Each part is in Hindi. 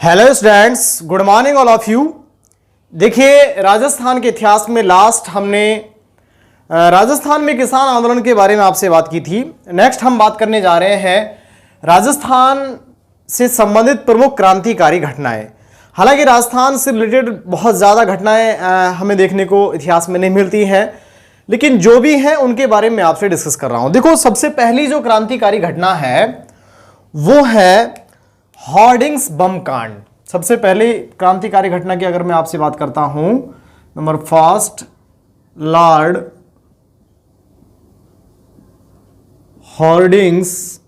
Hello students, good morning all of you. देखिए, राजस्थान के इतिहास में लास्ट हमने राजस्थान में किसान आंदोलन के बारे में आपसे बात की थी। नेक्स्ट हम बात करने जा रहे हैं राजस्थान से संबंधित प्रमुख क्रांतिकारी घटनाएं। हालांकि राजस्थान से रिलेटेड बहुत ज़्यादा घटनाएं हमें देखने को इतिहास में नहीं मिलती हैं, लेकिन जो भी हैं उनके बारे में आपसे डिस्कस कर रहा हूं। देखो, सबसे पहली जो क्रांतिकारी घटना है वो है हॉर्डिंग्स बम कांड। सबसे पहले क्रांतिकारी घटना की अगर मैं आपसे बात करता हूं, नंबर फर्स्ट, लॉर्ड हॉर्डिंग्स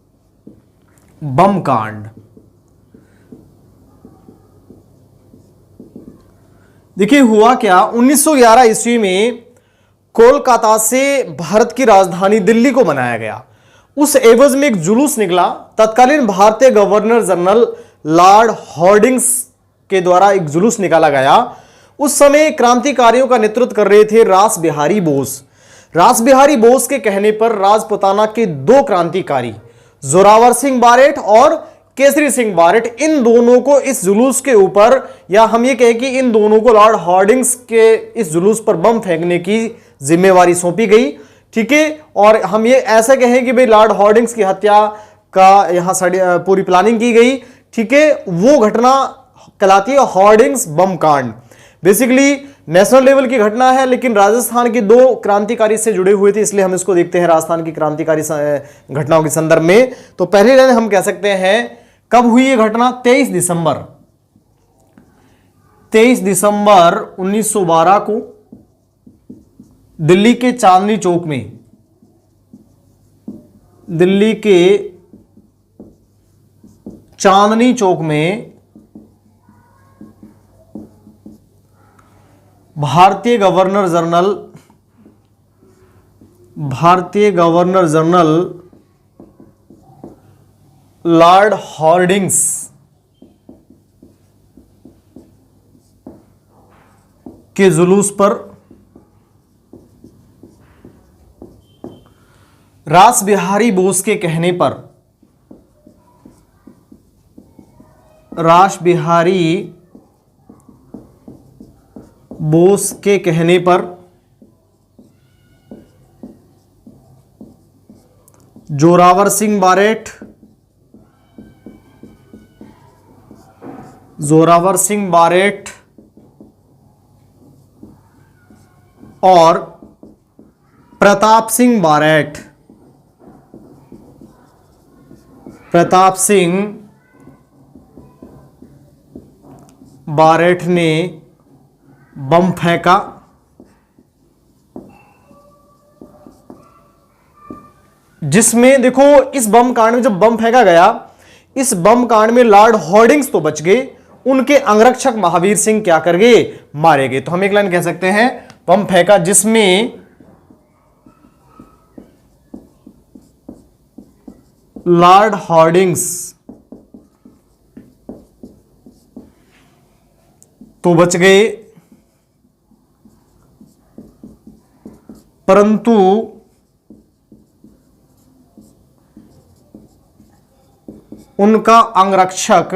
बम कांड। देखिए, हुआ क्या, 1911 ईस्वी में कोलकाता से भारत की राजधानी दिल्ली को बनाया गया। उस एवज में एक जुलूस निकला। तत्कालीन भारतीय गवर्नर जनरल लॉर्ड हॉर्डिंग्स के द्वारा एक जुलूस निकाला गया। उस समय क्रांतिकारियों का नेतृत्व कर रहे थे रास बिहारी बोस। रास बिहारी बोस के कहने पर राजपुताना के दो क्रांतिकारी, जोरावर सिंह बारेट और केसरी सिंह बारेट, इन दोनों को इस जुलूस के ऊपर, या हम ये कहें कि इन दोनों को लॉर्ड हॉर्डिंग्स के इस जुलूस पर बम फेंकने की जिम्मेवारी सौंपी गई। ठीक है, और हम ये ऐसा कहें कि भाई लॉर्ड हॉर्डिंग्स की हत्या का यहां पूरी प्लानिंग की गई। ठीक है, वो घटना कहलाती है हॉर्डिंग्स बम कांड। बेसिकली नेशनल लेवल की घटना है, लेकिन राजस्थान के दो क्रांतिकारी से जुड़े हुए थे, इसलिए हम इसको देखते हैं राजस्थान की क्रांतिकारी घटनाओं के संदर्भ में। तो पहले लाइन हम कह सकते हैं, कब हुई ये घटना? 23 दिसंबर 1912 को दिल्ली के चांदनी चौक में, दिल्ली के चांदनी चौक में भारतीय गवर्नर जनरल लॉर्ड हॉर्डिंग्स के जुलूस पर रास बिहारी बोस के कहने पर, रास बिहारी बोस के कहने पर जोरावर सिंह बारेट और प्रताप सिंह बारेट ने बम फेंका। जिसमें देखो, इस बम कांड में जब बम फेंका गया, इस बम कांड में लॉर्ड हॉर्डिंग्स तो बच गए, उनके अंगरक्षक महावीर सिंह क्या कर गए? मारे गए। तो हम एक लाइन कह सकते हैं, बम फेंका जिसमें लॉर्ड हॉर्डिंग्स तो बच गए, परंतु उनका अंगरक्षक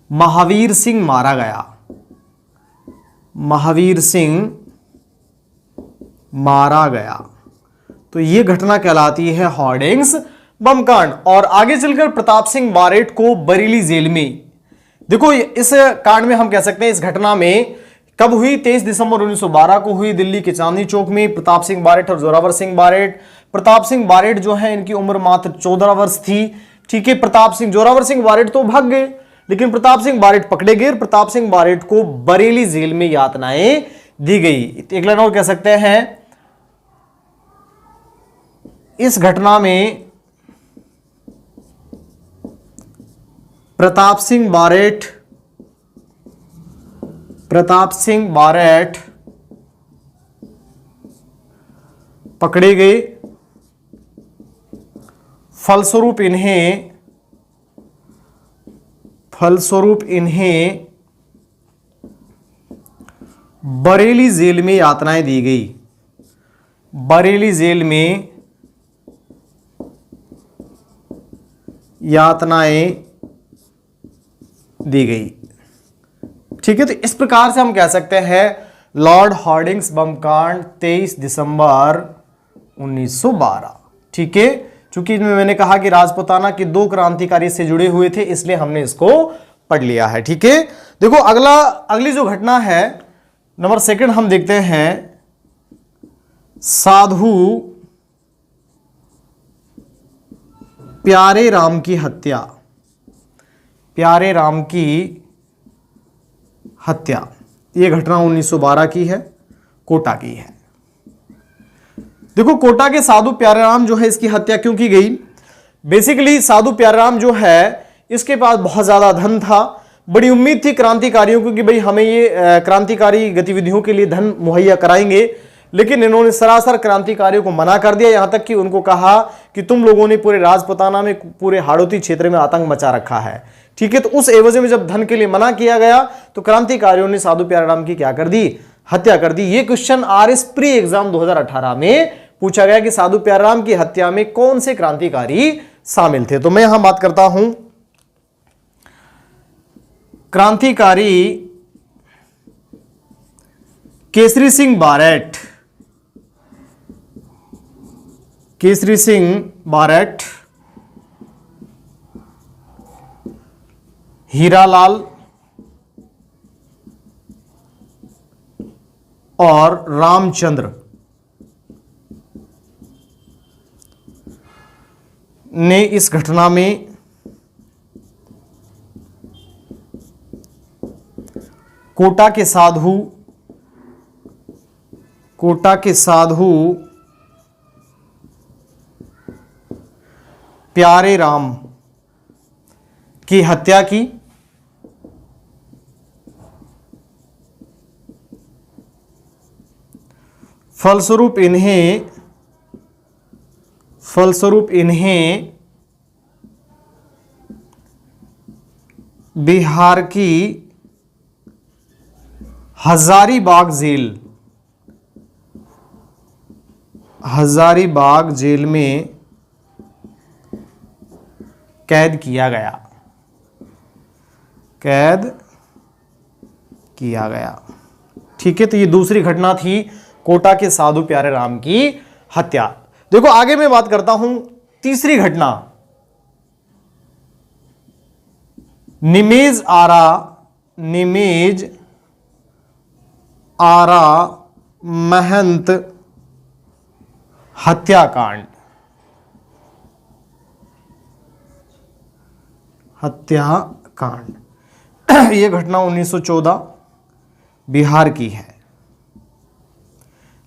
महावीर सिंह मारा गया। तो यह घटना कहलाती है हॉर्डिंग्स बम कांड। और आगे चलकर प्रताप सिंह बारेट को बरेली जेल में, देखो इस कांड में हम कह सकते हैं, इस घटना में कब हुई? 23 दिसंबर 1912 को हुई, दिल्ली के चांदनी चौक में। प्रताप सिंह बारेट और जोरावर सिंह बारेट, प्रताप सिंह बारेट जो है, इनकी उम्र मात्र 14 वर्ष थी। ठीक है, जोरावर सिंह बारेट तो भाग गए, लेकिन प्रताप सिंह बारेट पकड़े गए। प्रताप सिंह बारेट को बरेली जेल में यातनाएं दी गई। एक लाइन और कह सकते हैं, इस घटना में प्रताप सिंह बारेट पकड़े गए। फलस्वरूप इन्हें बरेली जेल में यातनाएं दी गई। बरेली जेल में यातनाएं दी गई। ठीक है, तो इस प्रकार से हम कह सकते हैं लॉर्ड हार्डिंग्स बम कांड 23 दिसंबर 1912। ठीक है, चूंकि मैंने कहा कि राजपूताना के 2 क्रांतिकारी से जुड़े हुए थे, इसलिए हमने इसको पढ़ लिया है। ठीक है, देखो अगली जो घटना है नंबर 2 हम देखते हैं, साधु प्यारे राम की हत्या। प्यारे राम की हत्या, यह घटना 1912 की है, कोटा की है। देखो कोटा के साधु प्यारे राम जो है, इसकी हत्या क्यों की गई? बेसिकली साधु प्यारे राम जो है, इसके पास बहुत ज्यादा धन था, बड़ी उम्मीद थी क्रांतिकारियों को कि भाई हमें ये क्रांतिकारी गतिविधियों के लिए धन मुहैया कराएंगे, लेकिन इन्होंने सरासर क्रांतिकारियों को मना कर दिया। यहां तक कि उनको कहा कि तुम लोगों ने पूरे राजपूताना में, पूरे हाड़ौती क्षेत्र में आतंक मचा रखा है। ठीक है, तो उस एवज में जब धन के लिए मना किया गया तो क्रांतिकारियों ने साधु प्यारे राम की क्या कर दी? हत्या कर दी। ये क्वेश्चन आरएस प्री एग्जाम 2018 में पूछा गया कि साधु प्यारे राम की हत्या में कौन से क्रांतिकारी शामिल थे। तो मैं यहां बात करता हूं क्रांतिकारी केसरी सिंह बारेट। केसरी सिंह बारेट, हीरालाल और रामचंद्र ने इस घटना में कोटा के साधु प्यारे राम की हत्या की। फलस्वरूप इन्हें बिहार की हजारीबाग जेल में कैद किया गया। ठीक है, तो ये दूसरी घटना थी कोटा के साधु प्यारे राम की हत्या। देखो आगे मैं बात करता हूं तीसरी घटना, निमेज आरा महंत हत्याकांड। यह घटना 1914 बिहार की है।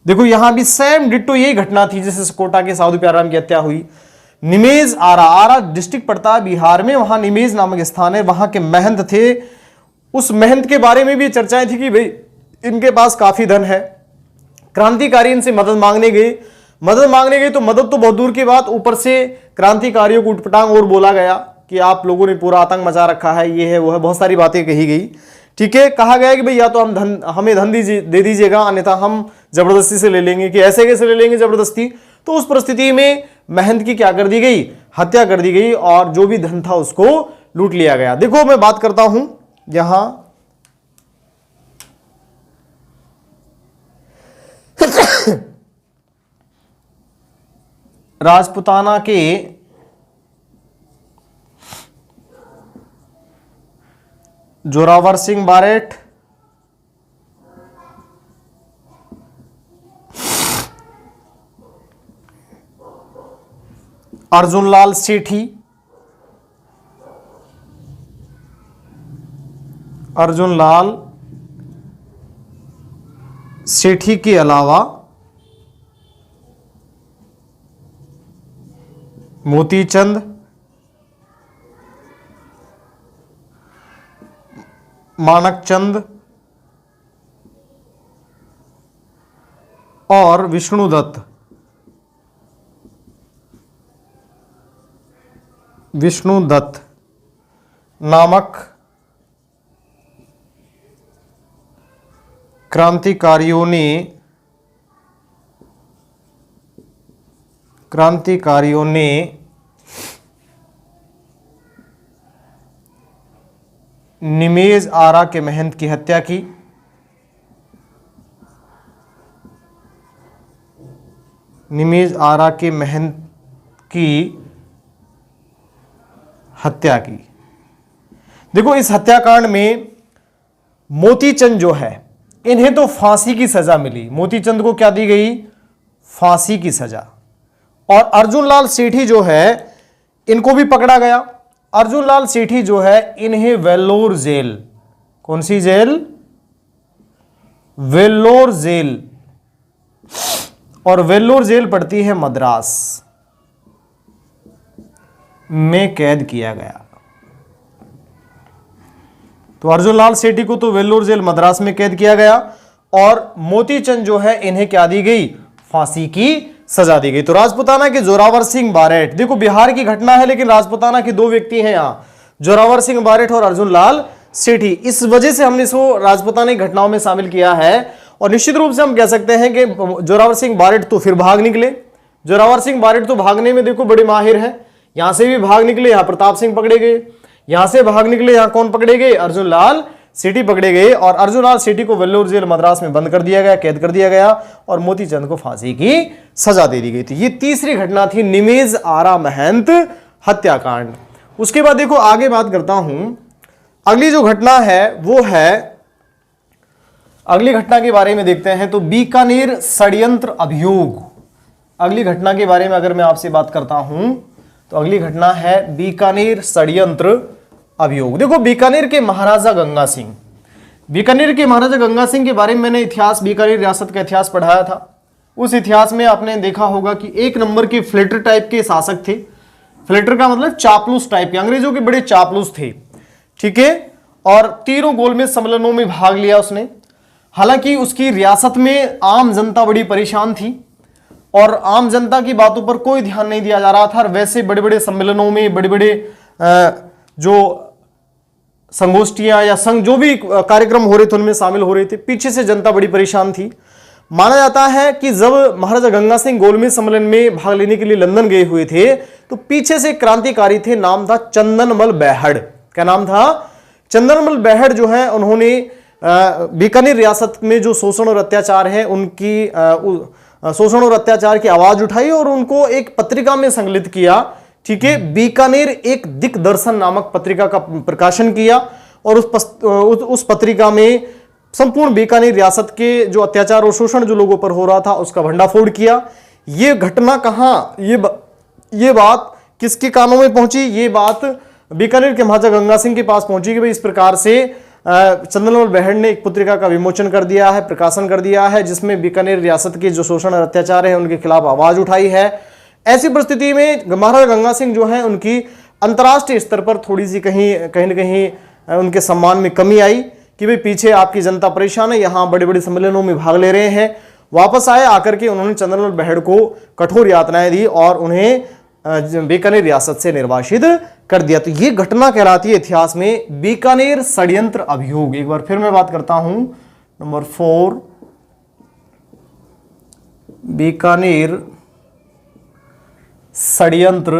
देखो यहां भी सेम डिट्टो यही घटना थी जैसे कोटा के साधु प्यारे राम की हत्या हुई। निमेज आरा डिस्ट्रिक्ट पड़ता है बिहार में, वहां निमेज नामक स्थान है, वहां के महंत थे। उस महंत के बारे में भी चर्चाएं थी कि भाई इनके पास काफी धन है। क्रांतिकारी इनसे मदद मांगने गए तो मदद तो बहुत दूर की बात, ऊपर से क्रांतिकारियों को उटपटांग और बोला गया कि आप लोगों ने पूरा आतंक मचा रखा है, ये है वो है, बहुत सारी बातें कही गई। ठीक है, कहा गया कि भाई या तो हमें धन दे दीजिएगा, अन्यथा हम जबरदस्ती से ले लेंगे। कि ऐसे कैसे ले लेंगे जबरदस्ती? तो उस परिस्थिति में महंत की क्या कर दी गई? हत्या कर दी गई और जो भी धन था उसको लूट लिया गया। देखो मैं बात करता हूं यहां राजपूताना के जोरावर सिंह बारेट, अर्जुनलाल सेठी के अलावा मोतीचंद, मानकचंद और विष्णुदत्त नामक क्रांतिकारियों ने निमेज आरा के महंत की हत्या की। निमेज आरा के महंत की हत्या की। देखो इस हत्याकांड में मोतीचंद जो है, इन्हें तो फांसी की सजा मिली। मोतीचंद को क्या दी गई? फांसी की सजा। और अर्जुन लाल सेठी जो है, इनको भी पकड़ा गया। अर्जुन लाल सेठी जो है, इन्हें वेल्लोर जेल, कौन सी जेल? वेल्लोर जेल। और वेल्लोर जेल पड़ती है मद्रास में, कैद किया गया। तो अर्जुन लाल सेठी को तो वेल्लोर जेल मद्रास में कैद किया गया, और मोतीचंद जो है, इन्हें क्या दी गई? फांसी की सजा दी गई। तो राजपुताना के जोरावर सिंह बारेट, देखो बिहार की घटना है लेकिन राजपुताना के दो व्यक्ति हैं यहां, जोरावर सिंह बारेट और अर्जुन लाल सेठी। इस वजह से हमने इसको राजपुताना की घटनाओं में शामिल किया है। और निश्चित रूप से हम कह सकते हैं कि जोरावर सिंह बारेट तो फिर भाग निकले। जोरावर सिंह बारेट तो भागने में देखो बड़े माहिर हैं। यहां से भी भाग निकले, यहां प्रताप सिंह पकड़े गए। यहां से भाग निकले, यहां कौन पकड़े गए? अर्जुन लाल सेठी पकड़े गए। और अर्जुन लाल सेठी को वेल्लोर जेल मद्रास में बंद कर दिया गया, कैद कर दिया गया, और मोतीचंद को फांसी की सजा दे दी गई थी। ये तीसरी घटना थी निमेज आरा महंत हत्याकांड। उसके बाद देखो आगे बात करता हूं। अगली जो घटना है वो है, अगली घटना के बारे में देखते हैं। तो बीकानेर षड्यंत्र अभियोग। अगली घटना के बारे में अगर मैं आपसे बात करता हूं तो अगली घटना है बीकानेर षड्यंत्र अभियोग। देखो बीकानेर के महाराजा गंगा सिंह, बीकानेर के महाराजा गंगा सिंह के बारे में मैंने इतिहास, बीकानेर रियासत का इतिहास पढ़ाया था। उस इतिहास में आपने देखा होगा कि एक नंबर के फ्लेटर टाइप के शासक थे। फ्लेटर का मतलब चापलूस टाइप के, अंग्रेजों के बड़े चापलूस थे, ठीक है। और तीनों गोलमेज सम्मेलनों में भाग लिया उसने। हालांकि उसकी रियासत में आम जनता बड़ी परेशान थी और आम जनता की बातों पर कोई ध्यान नहीं दिया जा रहा था। और वैसे बड़े बड़े सम्मेलनों में, बड़े बड़े जो संगोष्ठियां या संघ, जो भी कार्यक्रम हो रहे थे उनमें शामिल हो रहे थे। पीछे से जनता बड़ी परेशान थी। माना जाता है कि जब महाराजा गंगा सिंह गोलमेज सम्मेलन में भाग लेने के लिए लंदन गए हुए थे तो पीछे से क्रांतिकारी थे, नाम था चंदनमल बेहड़। क्या नाम था? चंदनमल बेहड़ जो है, उन्होंने बीकानेर रियासत में जो शोषण और अत्याचार है उनकी शोषण और अत्याचार की आवाज उठाई और उनको एक पत्रिका में संकलित किया, ठीक है। बीकानेर एक दिक्दर्शन नामक पत्रिका का प्रकाशन किया और उस पत्रिका में संपूर्ण बीकानेर रियासत के जो अत्याचार और शोषण जो लोगों पर हो रहा था उसका भंडाफोड़ किया। ये घटना कहां, ये बात किसके कानों में पहुंची? ये बात बीकानेर के महाराजा गंगा सिंह के पास पहुंची कि भाई इस प्रकार से चंदनमल बेहड़ ने एक पत्रिका का विमोचन कर दिया है, प्रकाशन कर दिया है, जिसमें बीकानेर रियासत के जो शोषण और अत्याचार है उनके खिलाफ आवाज उठाई है। ऐसी परिस्थिति में महाराजा गंगा सिंह जो है उनकी अंतर्राष्ट्रीय स्तर पर थोड़ी सी कहीं न कहीं उनके सम्मान में कमी आई कि भाई पीछे आपकी जनता परेशान है, यहाँ बड़े बड़े सम्मेलनों में भाग ले रहे हैं। वापस आए, आकर के उन्होंने चंदनमल बेहड़ को कठोर यातनाएं दी और उन्हें बीकानेर रियासत से निर्वासित कर दिया। तो ये घटना कहलाती है इतिहास में बीकानेर षड्यंत्र अभियोग। एक बार फिर मैं बात करता हूं, नंबर 4, बीकानेर षड्यंत्र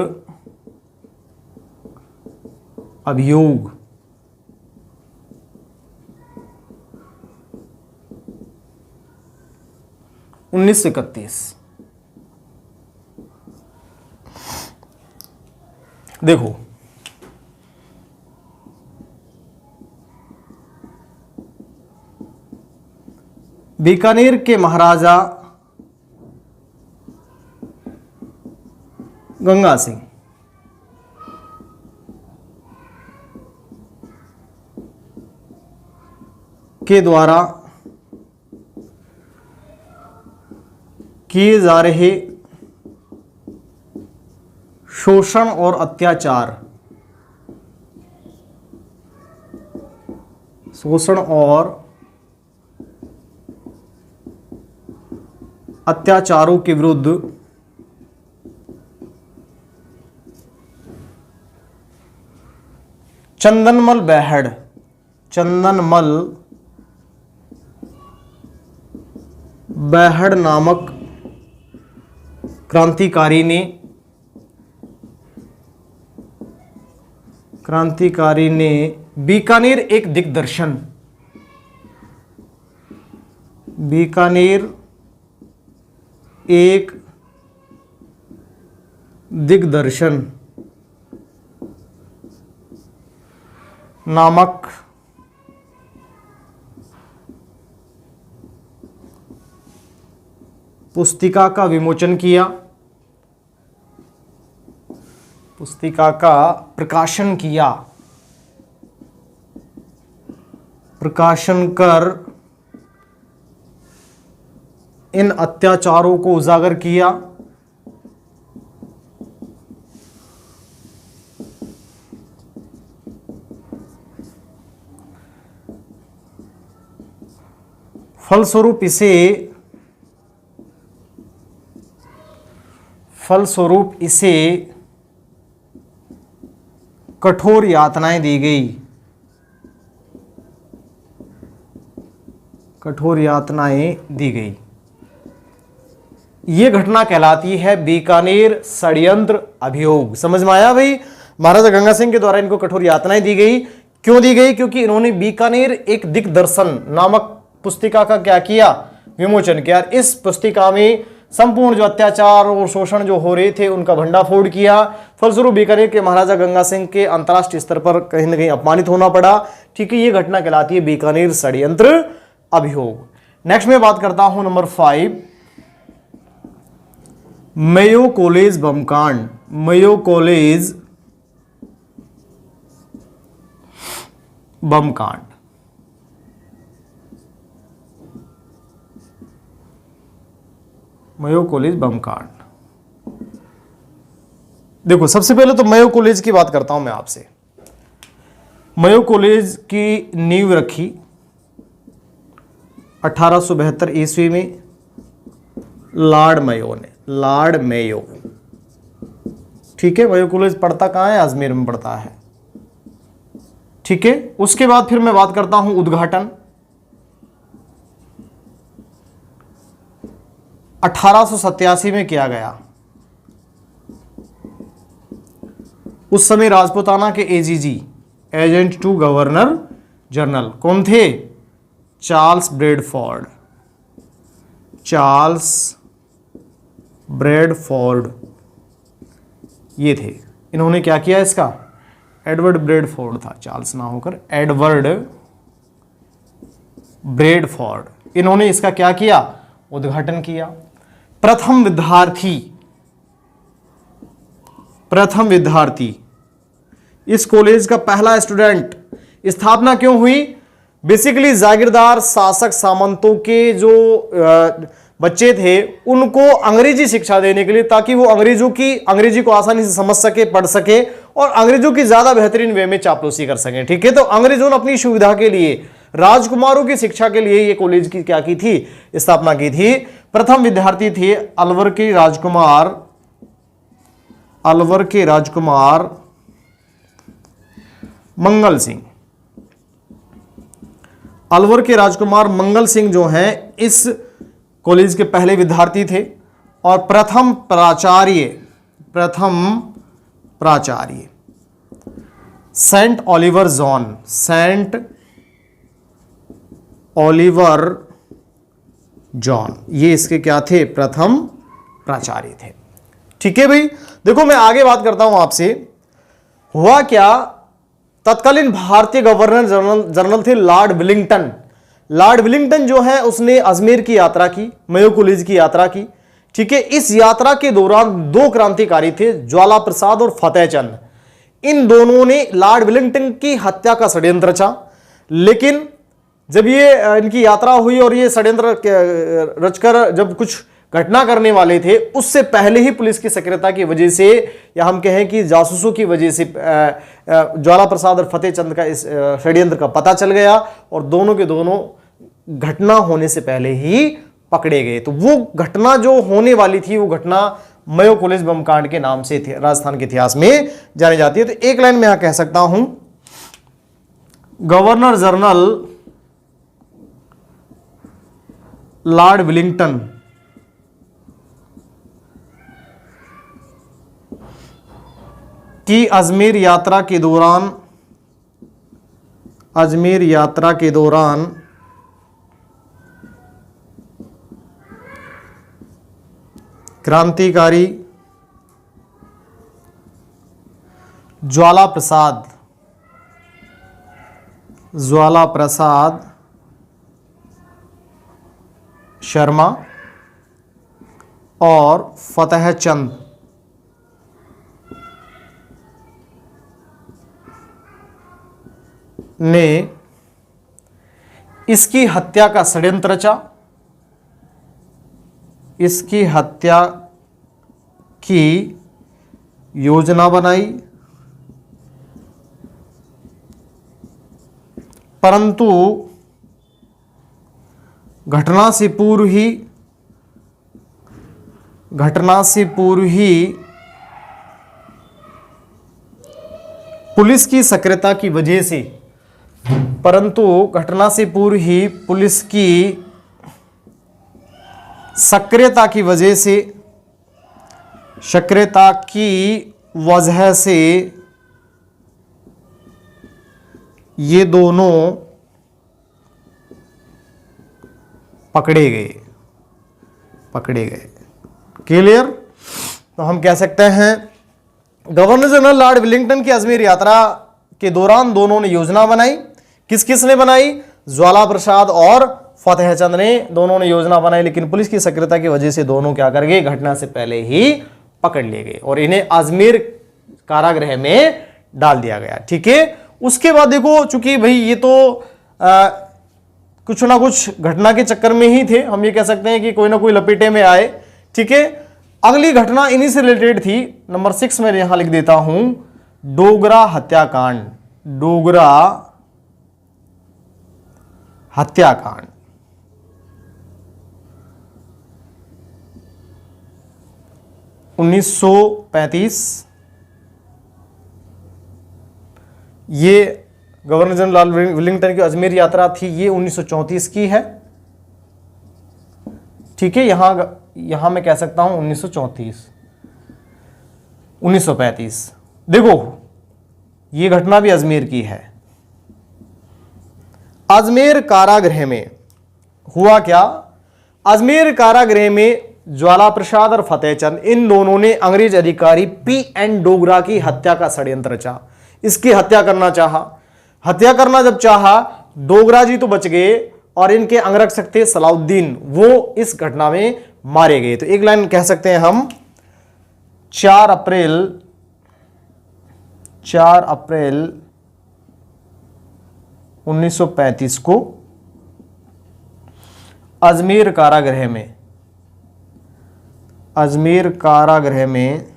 अभियोग। उन्नीस सौ 31। देखो बीकानेर के महाराजा गंगा सिंह के द्वारा किए जा रहे शोषण और अत्याचार, शोषण और अत्याचारों के विरुद्ध चंदनमल बेहड़ नामक क्रांतिकारी ने बीकानेर एक दिग्दर्शन, बीकानेर एक दिग्दर्शन नामक पुस्तिका का विमोचन किया, पुस्तिका का प्रकाशन किया, प्रकाशन कर इन अत्याचारों को उजागर किया, फलस्वरूप इसे कठोर यातनाएं दी गई, कठोर यातनाएं दी गई। यह घटना कहलाती है बीकानेर षड्यंत्र अभियोग। समझ में आया भाई? महाराजा गंगा सिंह के द्वारा इनको कठोर यातनाएं दी गई। क्यों दी गई? क्योंकि इन्होंने बीकानेर एक दिग्दर्शन नामक पुस्तिका का क्या किया? विमोचन किया। इस पुस्तिका में संपूर्ण जो अत्याचार और शोषण जो हो रहे थे उनका भंडाफोड़ किया। फलस्वरूप बीकानेर के महाराजा गंगा सिंह के अंतर्राष्ट्रीय स्तर पर कहीं ना कहीं अपमानित होना पड़ा। ठीक है, ये घटना कहलाती है बीकानेर षड्यंत्र अभियोग। नेक्स्ट में बात करता हूं नंबर 5, मेयो कॉलेज बमकांड। मेयो कॉलेज बमकांड। मेयो कॉलेज बमकांड। देखो, सबसे पहले तो मेयो कॉलेज की बात करता हूं मैं आपसे। मेयो कॉलेज की नींव रखी 1872 ईस्वी में लॉर्ड मेयो ने। लॉर्ड मेयो, ठीक है। मेयो कॉलेज पढ़ता कहां है? अजमेर में पढ़ता है। ठीक है, उसके बाद फिर मैं बात करता हूं उद्घाटन। 1887 में किया गया। उस समय राजपूताना के AGG, agent to governor general, कौन थे? Charles Bradford. चार्ल्स ब्रैडफोर्ड ये थे। इन्होंने क्या किया इसका? एडवर्ड ब्रैडफोर्ड था, चार्ल्स ना होकर एडवर्ड ब्रैडफोर्ड। इन्होंने इसका क्या किया? उद्घाटन किया। प्रथम विद्यार्थी इस कॉलेज का पहला स्टूडेंट। स्थापना क्यों हुई? बेसिकली जागीरदार शासक सामंतों के जो बच्चे थे उनको अंग्रेजी शिक्षा देने के लिए, ताकि वो अंग्रेजी को आसानी से समझ सके, पढ़ सके और अंग्रेजों की ज्यादा बेहतरीन वे में चापलूसी कर सके। ठीक है, तो अंग्रेजों ने अपनी सुविधा के लिए, राजकुमारों की शिक्षा के लिए ये कॉलेज की क्या की थी? स्थापना की थी। प्रथम विद्यार्थी थे अलवर के राजकुमार मंगल सिंह। अलवर के राजकुमार मंगल सिंह जो हैं इस कॉलेज के पहले विद्यार्थी थे और प्रथम प्राचार्य सेंट ओलिवर जॉन, ये इसके क्या थे? प्रथम प्राचार्य थे। ठीक है भाई, देखो मैं आगे बात करता हूं आपसे। हुआ क्या? तत्कालीन भारतीय गवर्नर जनरल थे लॉर्ड विलिंगटन। लॉर्ड विलिंगटन जो है उसने अजमेर की यात्रा की, मेयो कॉलेज की यात्रा की। ठीक है, इस यात्रा के दौरान दो क्रांतिकारी थे, ज्वाला प्रसाद और फतेहचंद। इन दोनों ने लॉर्ड विलिंगटन की हत्या का षड्यंत्र रचा। लेकिन जब ये इनकी यात्रा हुई और ये षड्यंत्र रचकर जब कुछ घटना करने वाले थे, उससे पहले ही पुलिस की सक्रियता की वजह से, या हम कहें कि जासूसों की वजह से, ज्वाला प्रसाद और फतेहचंद का इस षड्यंत्र का पता चल गया और दोनों के दोनों घटना होने से पहले ही पकड़े गए। तो वो घटना जो होने वाली थी वो घटना मेयो कॉलेज बम कांड के नाम से राजस्थान के इतिहास में जानी जाती है। तो एक लाइन में यहां कह सकता हूं, गवर्नर जनरल लॉर्ड विलिंगटन की अजमेर यात्रा के दौरान अजमेर यात्रा के दौरान क्रांतिकारी ज्वाला प्रसाद शर्मा और फतेहचंद ने इसकी हत्या का षड्यंत्र रचा, इसकी हत्या की योजना बनाई, परंतु घटना से पूर्व ही पुलिस की सक्रियता की वजह से ये दोनों पकड़े गए। क्लियर? तो हम कह सकते हैं गवर्नर जनरल लॉर्ड विलिंगटन की अजमेर यात्रा के दौरान दोनों ने योजना बनाई। किस ने बनाई? ज्वाला प्रसाद और फतेहचंद ने दोनों ने योजना बनाई, लेकिन पुलिस की सक्रियता की वजह से दोनों क्या कर गए? घटना से पहले ही पकड़ लिए गए और इन्हें अजमेर कारागृह में डाल दिया गया। ठीक है। उसके बाद देखो, चूंकि भाई ये तो कुछ ना कुछ घटना के चक्कर में ही थे, हम ये कह सकते हैं कि कोई ना कोई लपेटे में आए। ठीक है। अगली घटना इन्हीं से रिलेटेड थी। नंबर 6 में यहां लिख देता हूं, डोगरा हत्याकांड। 1935 ये गवर्नर जनरल लॉर्ड विलिंगटन की अजमेर यात्रा थी, ये 1934 की है। ठीक है। यहां मैं कह सकता हूं 1935। देखो, ये घटना भी अजमेर की है। अजमेर कारागृह में हुआ क्या? अजमेर कारागृह में ज्वाला प्रसाद और फतेहचंद, इन दोनों ने अंग्रेज अधिकारी P.N. डोगरा की हत्या का षड्यंत्र रचा। इसकी हत्या करना जब चाहा, डोगरा जी तो बच गए और इनके अंगरक्षक थे सलाउद्दीन, वो इस घटना में मारे गए। तो एक लाइन कह सकते हैं हम, 4 अप्रैल 1935 को अजमेर कारागृह में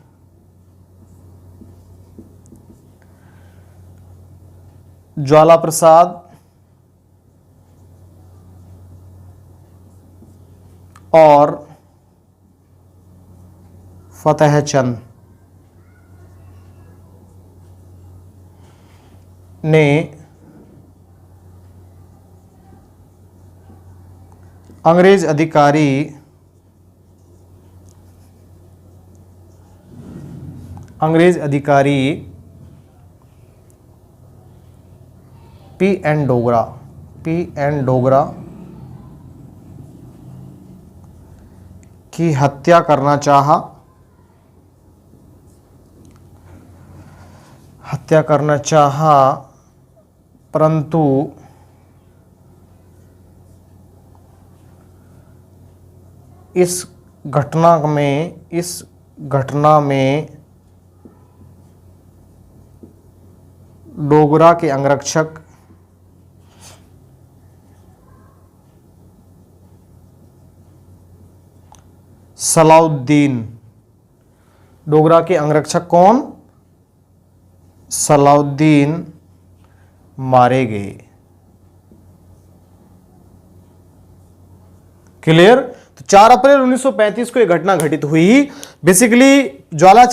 ज्वाला प्रसाद और फतेहचंद ने अंग्रेज अधिकारी P.N. डोगरा की हत्या करना चाहा, परंतु इस घटना में डोगरा के अंगरक्षक सलाउद्दीन, डोगरा के अंगरक्षक कौन? सलाउद्दीन मारे गए। क्लियर? तो 4 अप्रैल 1935 को यह घटना घटित हुई। बेसिकली ज्वाला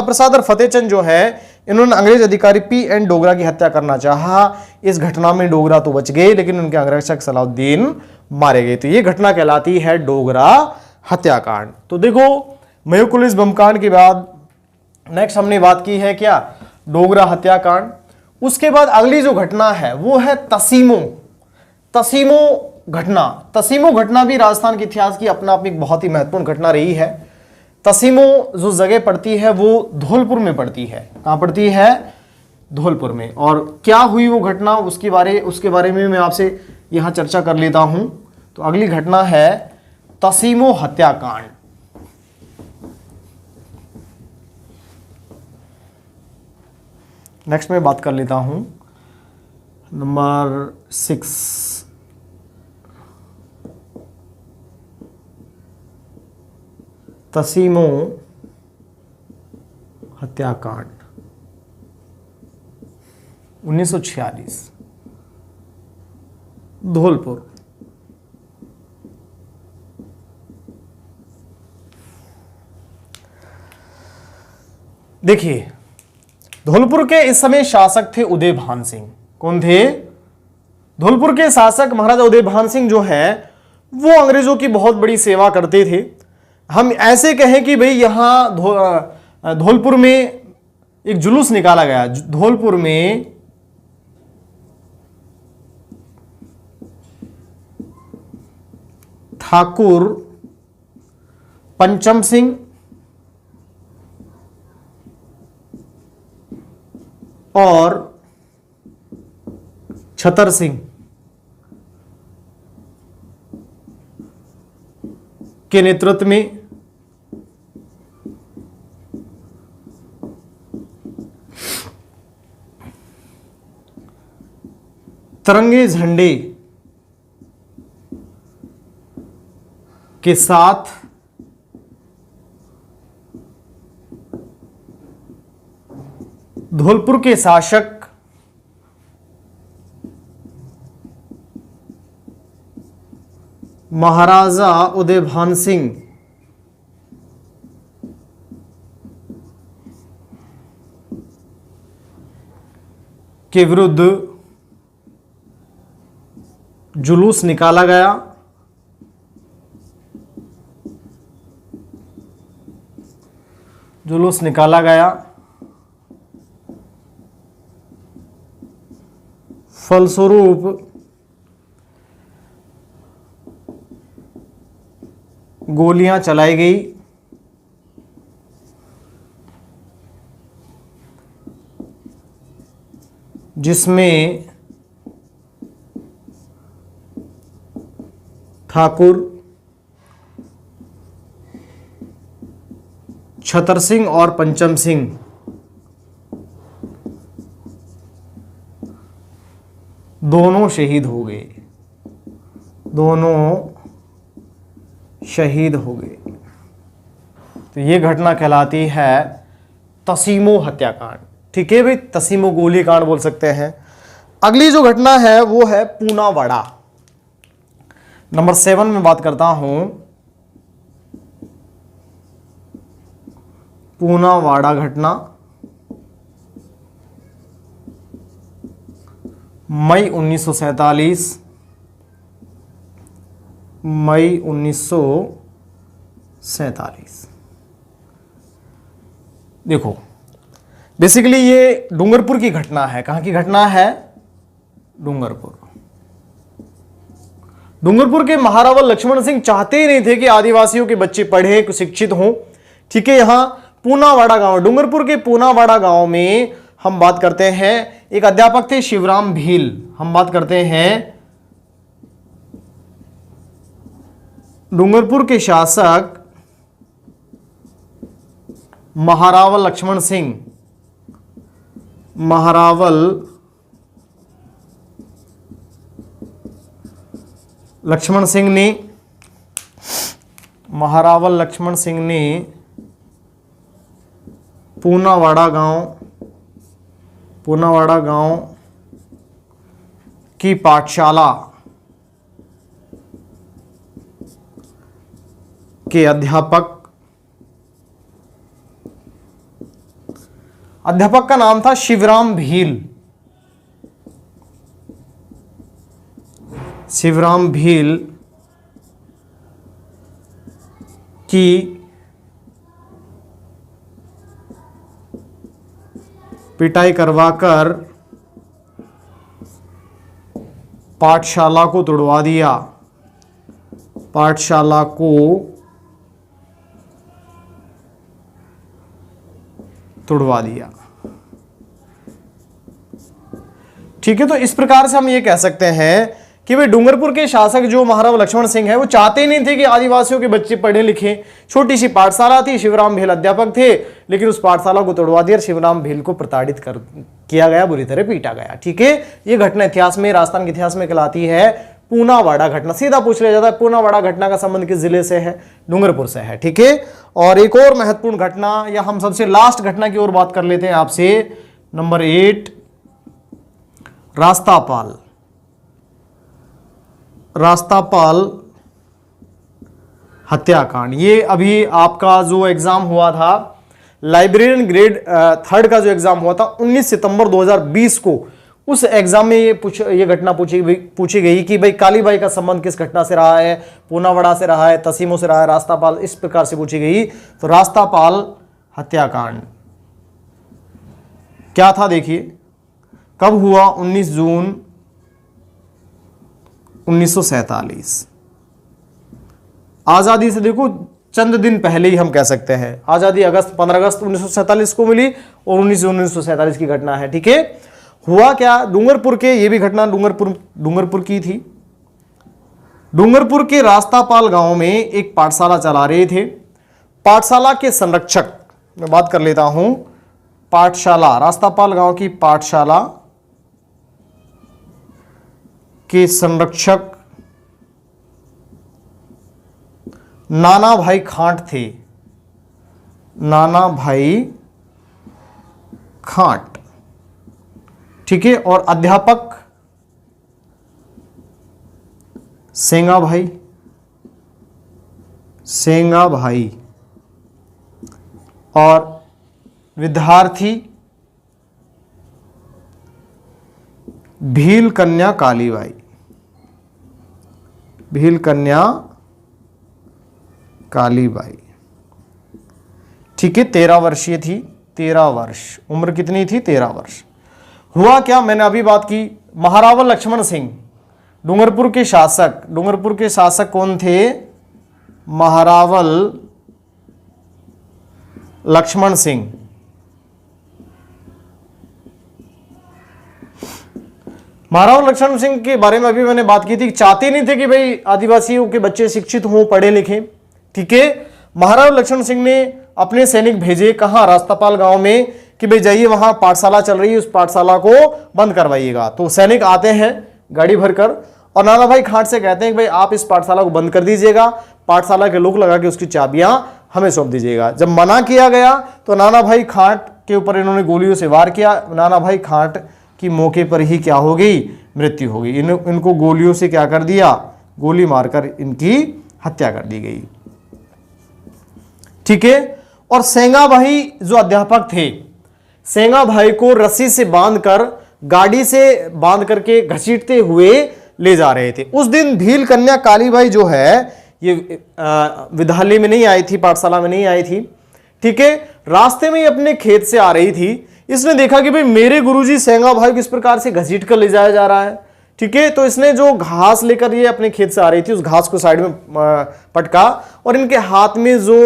प्रसाद और फतेहचंद जो है, इन्होंने अंग्रेज अधिकारी P.N. डोगरा की हत्या करना चाहा। इस घटना में डोगरा तो बच गए, लेकिन उनके अंगरक्षक सलाउद्दीन मारे गए। तो ये घटना कहलाती है डोगरा हत्याकांड। तो देखो, मयूकुलिस बम कांड के बाद नेक्स्ट हमने बात की है क्या? डोगरा हत्याकांड। उसके बाद अगली जो घटना है वो है तसीमो तसीमो घटना। तसीमो घटना भी राजस्थान के इतिहास की अपना आप एक बहुत ही महत्वपूर्ण घटना रही है। तसीमो जो जगह पड़ती है वो धौलपुर में पड़ती है। कहां पड़ती है? धौलपुर में। और क्या हुई वो घटना, उसके बारे में मैं आपसे यहां चर्चा कर लेता हूं। तो अगली घटना है तसीमो हत्याकांड। नेक्स्ट मैं बात कर लेता हूं नंबर 6, तसीमो हत्याकांड 1946 धौलपुर। देखिए, धौलपुर के इस समय शासक थे उदय भान सिंह। कौन थे? धौलपुर के शासक महाराजा उदय भान सिंह जो है वो अंग्रेजों की बहुत बड़ी सेवा करते थे। हम ऐसे कहें कि भाई यहां धौलपुर में एक जुलूस निकाला गया। धौलपुर में ठाकुर पंचम सिंह और छतर सिंह के नेतृत्व में तिरंगे झंडे के साथ धौलपुर के शासक महाराजा उदय भान सिंह के विरुद्ध जुलूस निकाला गया। जुलूस निकाला गया। फलस्वरूप गोलियां चलाई गई। जिसमें ठाकुर छतर सिंह और पंचम सिंह दोनों शहीद हो गए। दोनों शहीद हो गए। तो ये घटना कहलाती है तसीमो हत्याकांड। ठीक है भाई, तसीमो गोलीकांड बोल सकते हैं। अगली जो घटना है वो है पूनावाड़ा। नंबर 7 में बात करता हूं पूनावाड़ा घटना। मई 1947 मई 1947। देखो, बेसिकली ये डूंगरपुर की घटना है। कहां की घटना है? डूंगरपुर। डूंगरपुर के महारावल लक्ष्मण सिंह चाहते ही नहीं थे कि आदिवासियों के बच्चे पढ़े, शिक्षित हों। ठीक है, यहां पूनावाड़ा गांव, डूंगरपुर के पूनावाड़ा गांव में हम बात करते हैं, एक अध्यापक थे शिवराम भील। हम बात करते हैं डूंगरपुर के शासक महारावल लक्ष्मण सिंह। महारावल लक्ष्मण सिंह ने पूनावाड़ा गांव की पाठशाला के अध्यापक का नाम था शिवराम भील। शिवराम भील की पिटाई करवाकर पाठशाला को तुड़वा दिया, पाठशाला को तुड़वा दिया। ठीक है, तो इस प्रकार से हम ये कह सकते हैं कि भाई डूंगरपुर के शासक जो महाराव लक्ष्मण सिंह है वो चाहते नहीं थे कि आदिवासियों के बच्चे पढ़े लिखे। छोटी सी पाठशाला थी, शिवराम भेल अध्यापक थे, लेकिन उस पाठशाला को तोड़वा दिया और शिवराम भेल को प्रताड़ित किया गया, बुरी तरह पीटा गया। ठीक है, ये घटना इतिहास में, राजस्थान के इतिहास में कहलाती है पूनावाड़ा घटना। सीधा पूछ लिया जाता है पूनावाड़ा घटना का संबंध किस जिले से है? डूंगरपुर से है। ठीक है, और एक और महत्वपूर्ण घटना, या हम सबसे लास्ट घटना की ओर बात कर लेते हैं आपसे, नंबर 8, रास्तापाल। रास्तापाल हत्याकांड। ये अभी आपका जो एग्जाम हुआ था, लाइब्रेरियन ग्रेड 3 का जो एग्जाम हुआ था 19 सितंबर 2020 को, उस एग्जाम में ये घटना पूछी गई कि भाई कालीबाई का संबंध किस घटना से रहा है? पूनावाड़ा से रहा है, तसीमो से रहा है, रास्तापाल, इस प्रकार से पूछी गई। तो रास्तापाल हत्याकांड क्या था देखिए, कब हुआ? 19 जून 1947। आजादी से देखो चंद दिन पहले ही हम कह सकते हैं, आजादी 15 अगस्त 1947 को मिली और 19 जून 1947 की घटना है। ठीक है, हुआ क्या? डूंगरपुर के, ये भी घटना डूंगरपुर की थी। डूंगरपुर के रास्तापाल गांव में एक पाठशाला चला रहे थे। पाठशाला के संरक्षक, मैं बात कर लेता हूं, पाठशाला, रास्तापाल गांव की पाठशाला के संरक्षक नाना भाई खांट थे। नाना भाई खांट, ठीक है, और अध्यापक सेंगा भाई और विद्यार्थी भील कन्या कालीबाई। भील कन्या कालीबाई, ठीक है, 13 वर्षीय थी। 13 वर्ष उम्र कितनी थी? 13 वर्ष। हुआ क्या? मैंने अभी बात की, महारावल लक्ष्मण सिंह डूंगरपुर के शासक। डूंगरपुर के शासक कौन थे? महारावल लक्ष्मण सिंह। महारावल लक्ष्मण सिंह के बारे में अभी मैंने बात की थी, चाहते नहीं थे कि भाई आदिवासियों के बच्चे शिक्षित हों, पढ़े लिखें। ठीक है, महारावल लक्ष्मण सिंह ने अपने सैनिक भेजे कहां? रास्तापाल गांव में, कि भाई जाइए वहां पाठशाला चल रही है, उस पाठशाला को बंद करवाइएगा। तो सैनिक आते हैं गाड़ी भरकर और नाना भाई खांट से कहते हैं कि भाई आप इस पाठशाला को बंद कर दीजिएगा, पाठशाला के लोग लगा के उसकी चाबियां हमें सौंप दीजिएगा। जब मना किया गया तो नाना भाई खांट के ऊपर इन्होंने गोलियों से वार किया। नाना भाई खांट की मौके पर ही क्या हो गई? मृत्यु हो गई। इनको गोलियों से क्या कर दिया? गोली मारकर इनकी हत्या कर दी गई। ठीक है, और सेंगा भाई जो अध्यापक थे, सेंगा भाई को रस्सी से बांधकर, गाड़ी से बांध करके घसीटते हुए ले जा रहे थे। उस दिन भील कन्या कालीबाई जो है ये विद्यालय में नहीं आई थी, पाठशाला में नहीं आई थी। ठीक है, रास्ते में ही अपने खेत से आ रही थी। इसने देखा कि भाई मेरे गुरुजी सेंगा भाई को इस प्रकार से घसीट कर ले जाया जा रहा है। ठीक है, तो इसने जो घास लेकर ये अपने खेत से आ रही थी, उस घास को साइड में पटका और इनके हाथ में जो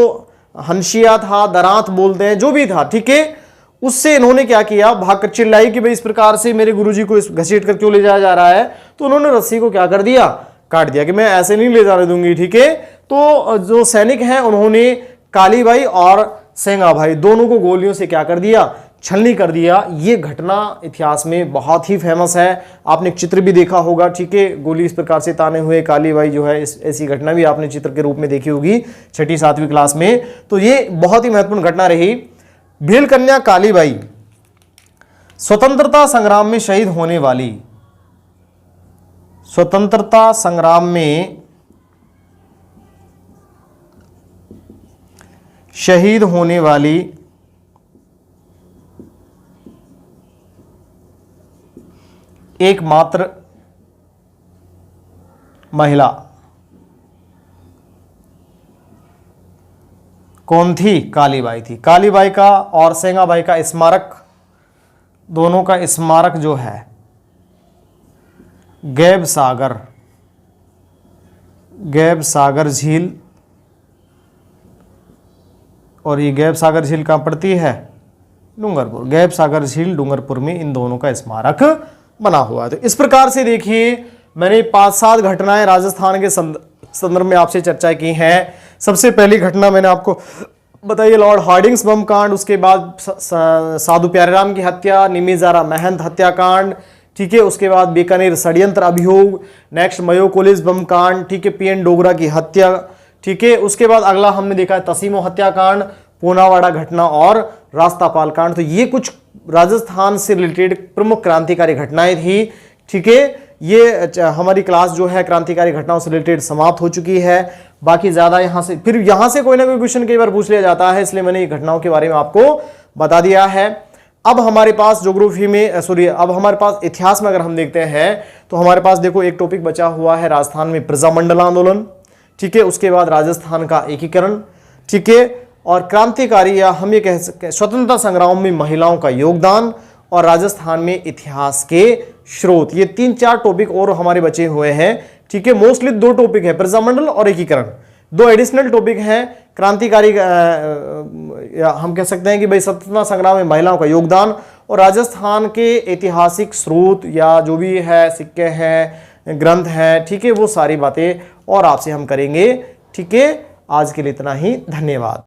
हंसिया था, दरांत बोलते हैं, जो भी था, ठीक है, उससे इन्होंने क्या किया? भागकर चिल्लाई कि भाई इस प्रकार से मेरे गुरुजी को इस घसीट कर क्यों ले जाया जा रहा है। तो उन्होंने रस्सी को क्या कर दिया? काट दिया कि मैं ऐसे नहीं ले जाने दूंगी। ठीक है, तो जो सैनिक हैं उन्होंने कालीबाई और सेंगा भाई दोनों को गोलियों से क्या कर दिया? छलनी कर दिया। ये घटना इतिहास में बहुत ही फेमस है, आपने एक चित्र भी देखा होगा। ठीक है, गोली इस प्रकार से ताने हुए कालीबाई जो है, ऐसी घटना भी आपने चित्र के रूप में देखी होगी 6ठी 7वीं क्लास में। तो ये बहुत ही महत्वपूर्ण घटना रही। भील कन्या कालीबाई स्वतंत्रता संग्राम में शहीद होने वाली, स्वतंत्रता संग्राम में शहीद होने वाली एकमात्र महिला कौन थी? कालीबाई थी। कालीबाई का और सेंगाबाई का स्मारक, दोनों का स्मारक जो है गैब सागर झील, और ये गैब सागर झील कहाँ पड़ती है? डूंगरपुर। गैब सागर झील डूंगरपुर में इन दोनों का स्मारक बना हुआ है। तो इस प्रकार से देखिए मैंने 5-7 घटनाएं राजस्थान के संदर्भ में आपसे चर्चा की हैं। सबसे पहली घटना मैंने आपको बताइए लॉर्ड हार्डिंग्स बम कांड, उसके बाद साधु प्यारेराम की हत्या, निमिजारा महंत हत्याकांड, ठीक है, उसके बाद बीकानेर षड्यंत्र अभियोग, नेक्स्ट मयो कॉलेज बम कांड, ठीक है, पीएन डोगरा की हत्या, ठीक है, उसके बाद अगला हमने देखा है तसीमो हत्याकांड, पूनावाड़ा घटना और रास्तापाल कांड। तो ये कुछ राजस्थान से रिलेटेड प्रमुख क्रांतिकारी घटनाएं थी, ठीक है। ये हमारी क्लास जो है क्रांतिकारी घटनाओं से रिलेटेड समाप्त हो चुकी है। बाकी ज्यादा यहां से कोई ना कोई क्वेश्चन कई बार पूछ लिया जाता है, इसलिए मैंने ये घटनाओं के बारे में आपको बता दिया है। अब हमारे पास ज्योग्राफी में अब हमारे पास इतिहास में अगर हम देखते हैं तो हमारे पास देखो एक टॉपिक बचा हुआ है राजस्थान में प्रजामंडल आंदोलन, ठीक है, उसके बाद राजस्थान का एकीकरण, ठीक है, और क्रांतिकारी या हम ये कह सकते हैं स्वतंत्रता संग्राम में महिलाओं का योगदान, और राजस्थान में इतिहास के स्रोत। ये 3-4 टॉपिक और हमारे बचे हुए हैं, ठीक है। मोस्टली 2 टॉपिक है, प्रजामंडल और एकीकरण। 2 एडिशनल टॉपिक हैं, क्रांतिकारी या हम कह सकते हैं कि भाई स्वतंत्रता संग्राम में महिलाओं का योगदान, और राजस्थान के ऐतिहासिक स्रोत या जो भी है सिक्के हैं, ग्रंथ हैं, ठीक है, वो सारी बातें और आपसे हम करेंगे, ठीक है। आज के लिए इतना ही, धन्यवाद।